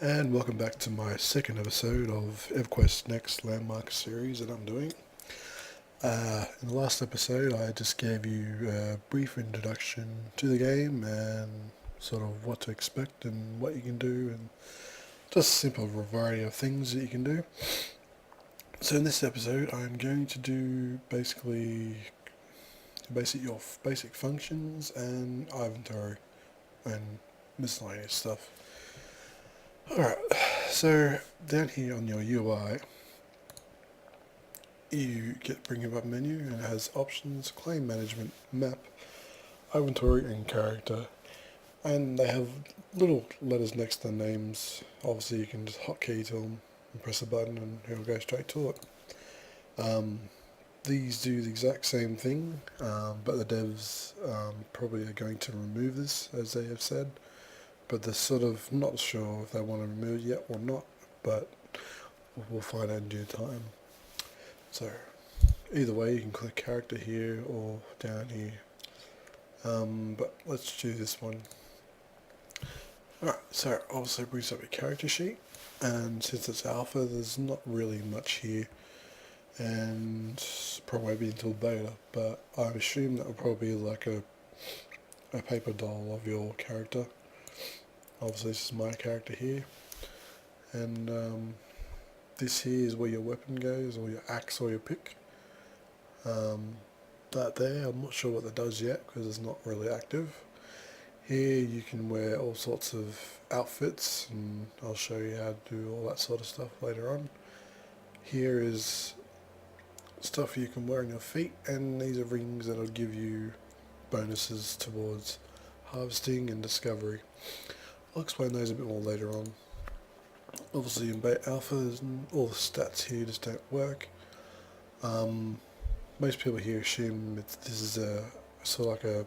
And welcome back to my second episode of Everquest Next Landmark series that I'm doing. In the last episode, I just gave you a brief introduction to the game and sort of what to expect and what you can do, and just a simple variety of things that you can do. So in this episode, I'm going to do basically your basic functions and inventory and miscellaneous stuff. Alright, so down here on your UI, you bring up a menu and it has options, claim management, map, inventory and character. And they have little letters next to the names. Obviously you can just hotkey to them and press a button and it'll go straight to it. These do the exact same thing, but the devs probably are going to remove this, as they have said. But they're sort of not sure if they want to remove it yet or not, but we'll find out in due time. So either way, you can click character here or down here. But let's do this one. Alright, so obviously it brings up your character sheet, and since it's alpha, there's not really much here, and probably won't be until beta, but I assume that will probably be like a paper doll of your character. Obviously this is my character here, and this here is where your weapon goes, or your axe or your pick. That there, I'm not sure what that does yet because it's not really active. Here you can wear all sorts of outfits, and I'll show you how to do all that sort of stuff later on. Here is stuff you can wear on your feet, and these are rings that'll give you bonuses towards harvesting and discovery. I'll explain those a bit more later on. Obviously in beta alpha, all the stats here just don't work. Most people here assume this is a sort of like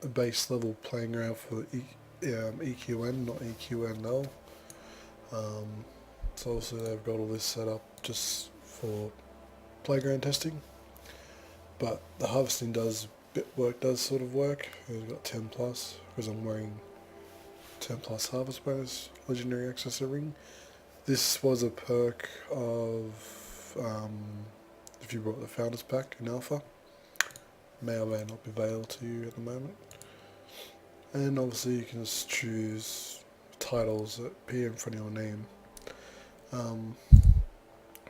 a base level playing ground for EQN, not EQNL. So obviously they've got all this set up just for playground testing, but the harvesting does sort of work. I've got 10 plus because I'm wearing 10 plus harvest bonus legendary accessor ring. This was a perk of if you brought the founders pack in alpha. May or may not be available to you at the moment. And obviously you can just choose titles that appear in front of your name.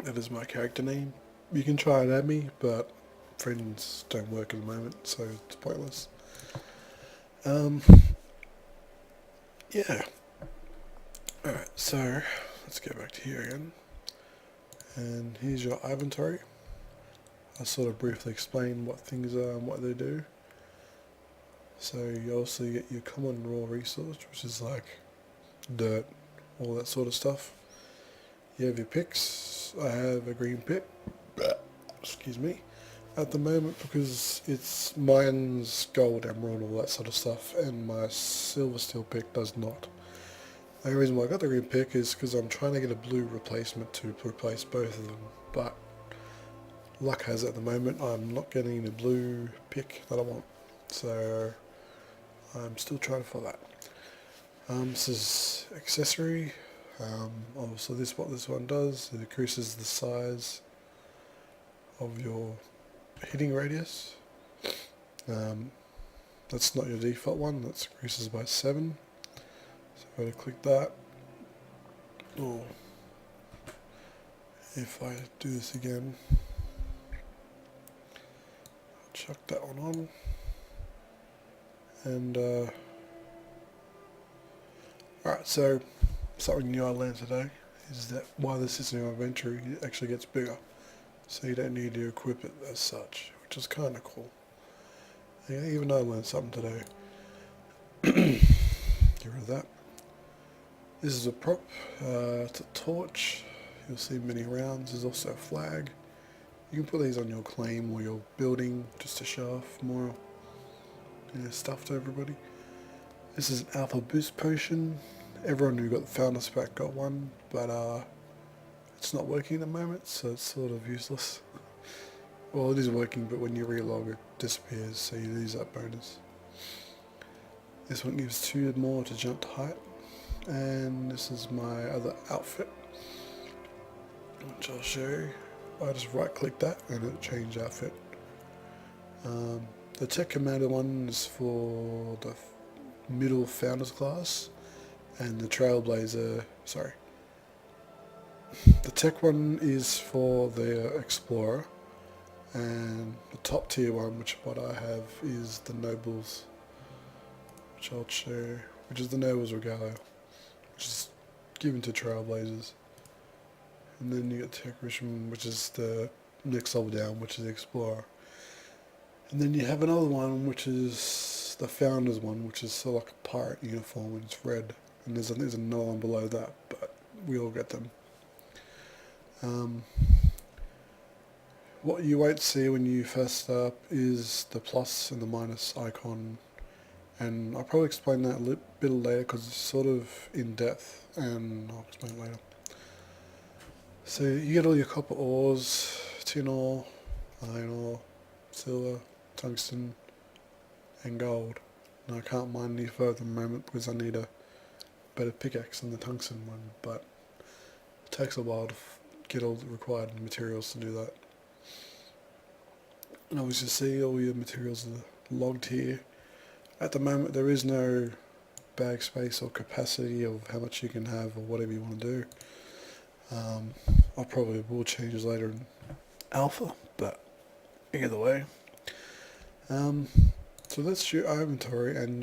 That is my character name. You can try and add me, but friends don't work at the moment, so it's pointless. Yeah. Alright, so let's go back to here again. And here's your inventory. I'll sort of briefly explain what things are and what they do. So you also get your common raw resource, which is like dirt, all that sort of stuff. You have your picks. I have a green pick, excuse me, at the moment because it's mine's gold, emerald, all that sort of stuff, and my silver steel pick does not. The only reason why I got the green pick is because I'm trying to get a blue replacement to replace both of them, but luck has it at the moment I'm not getting the blue pick that I want, so I'm still trying for that. This is accessory. Obviously what this one does, it increases the size of your hitting radius. That's not your default one, that increases by 7. So I'm going to click that. Or if I do this again, I'll chuck that one on. And alright, so something new I learned today is that while this is in your inventory, it actually gets bigger. So you don't need to equip it as such, which is kind of cool. Yeah, even I learned something today. Get rid of that. This is a prop. It's a torch. You'll see many rounds. There's also a flag. You can put these on your claim or your building just to show off more stuff to everybody. This is an alpha boost potion. Everyone who got the founders pack got one, but it's not working at the moment, so it's sort of useless. Well, it is working, but when you relog it disappears, so you lose that bonus. This one gives 2 more to jump to height. And this is my other outfit, which I'll show you. I just right click that and it'll change outfit. The Tech Commander one is for the middle Founders class, and the Trailblazer, sorry. The Tech one is for the Explorer, and the top tier one, which what I have, is the Nobles, which I'll show you, which is the Nobles Regalia, which is given to Trailblazers. And then you get Tech Richmond, which is the next level down, which is the Explorer. And then you have another one, which is the Founders one, which is sort of like a pirate uniform, and it's red. And there's another one below that, but we all get them. What you won't see when you first start up is the plus and the minus icon, and I'll probably explain that a little bit later because it's sort of in depth, and I'll explain it later. So you get all your copper ores, tin ore, iron ore, silver, tungsten, and gold. And I can't mine any further at the moment because I need a better pickaxe than the tungsten one, but it takes a while to get all the required materials to do that. And obviously see all your materials are logged here. At the moment there is no bag space or capacity of how much you can have or whatever you want to do. I probably will change this later in alpha, but either way. So that's your inventory and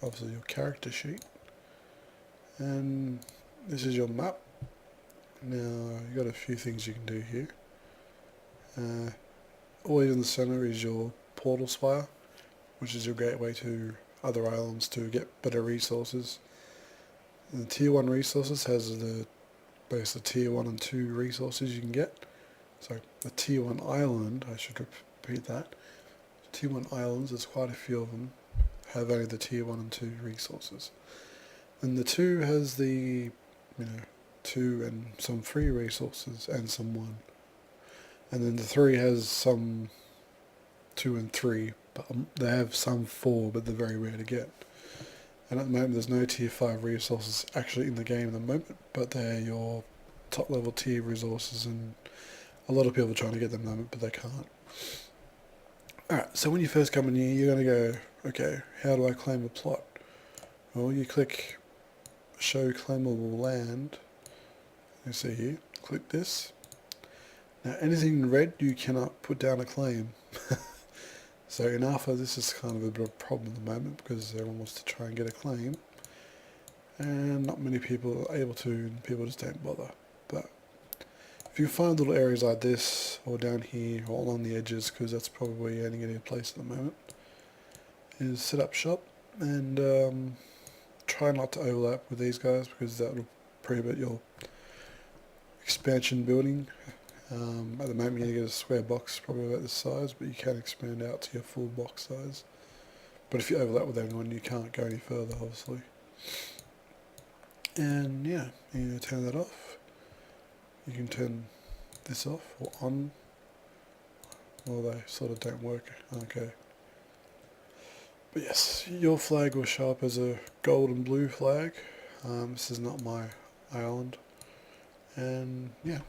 obviously your character sheet. And this is your map. Now you've got a few things you can do here. Always in the center is your portal spire, which is your gateway to other islands to get better resources. And the tier 1 resources has both the tier 1 and 2 resources you can get. So the tier 1 island, I should repeat that. Tier 1 islands, there's quite a few of them, have only the tier 1 and 2 resources. And the 2 has the 2 and some free resources and some 1. And then the 3 has some 2 and 3, but they have some 4, but they're very rare to get. And at the moment there's no tier 5 resources actually in the game at the moment, but they're your top level tier resources, and a lot of people are trying to get them at the moment, but they can't. Alright, so when you first come in here, you're going to go, okay, how do I claim a plot? Well, you click show claimable land. You see here, click this. Now anything in red you cannot put down a claim. So in alpha this is kind of a bit of a problem at the moment because everyone wants to try and get a claim, and not many people are able to, and people just don't bother. But if you find little areas like this or down here or along the edges, because that's probably where you're only getting a place at the moment, is set up shop and try not to overlap with these guys because that will prohibit your expansion building. At the moment you're going to get a square box probably about this size, but you can expand out to your full box size. But if you overlap with anyone you can't go any further obviously. And yeah, you turn that off. You can turn this off or on. Well, they sort of don't work. Okay. But yes, your flag will show up as a gold and blue flag. This is not my island. And yeah,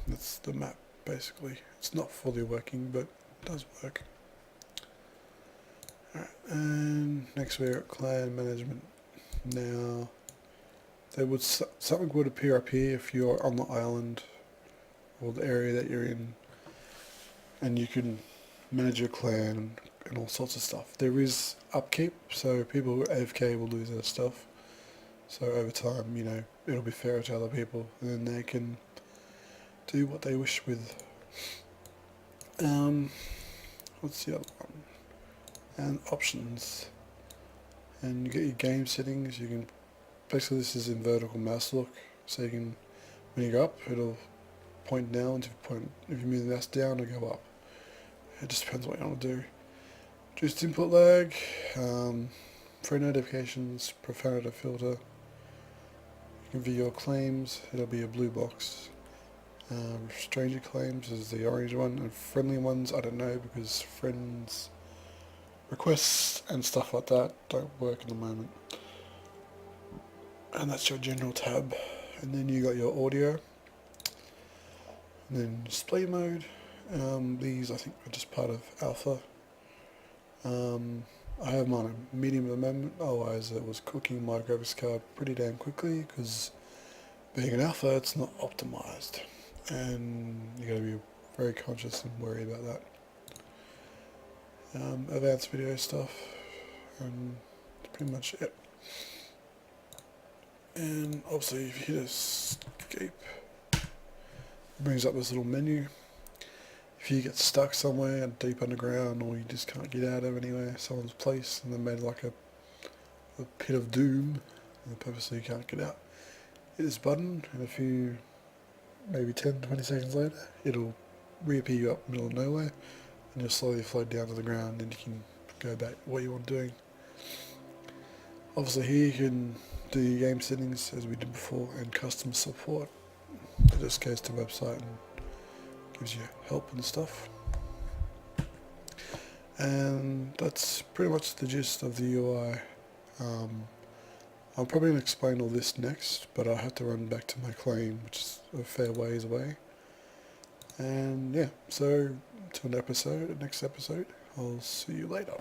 that's the map basically. It's not fully working, but it does work. Alright, and next we're at clan management. Now, something would appear up here if you're on the island or the area that you're in, and you can manage your clan and all sorts of stuff. There is upkeep, so people who are AFK will lose their stuff. So over time, it'll be fairer to other people, and then they can do what they wish with. What's the other one? And options. And you get your game settings. You can basically, this is in vertical mouse look, so you can, when you go up, it'll point down. If you move the mouse down, it'll go up. It just depends what you want to do. Reduced input lag, free notifications, profanity filter. You can view your claims. It'll be a blue box. Stranger claims is the orange one, and friendly ones I don't know because friends requests and stuff like that don't work at the moment. and that's your general tab. And then you got your audio, and then display mode. These I think are just part of alpha. I have mine on medium at the moment, otherwise it was cooking my graphics card pretty damn quickly because being an alpha it's not optimized, and you got to be very conscious and worry about that. Advanced video stuff, and that's pretty much it. And obviously if you hit escape, it brings up this little menu. If you get stuck somewhere deep underground, or you just can't get out of anywhere, someone's place, and they made like a pit of doom, and purposely you can't get out, hit this button, and a few, maybe 10-20 seconds later, it'll reappear you up in the middle of nowhere, and you'll slowly float down to the ground, and you can go back to what you want doing. Obviously here you can do your game settings as we did before, and custom support. It just goes to the website and gives you help and stuff. And that's pretty much the gist of the UI. I'm probably going to explain all this next, but I have to run back to my claim, which is a fair ways away. And yeah, so till next episode, I'll see you later.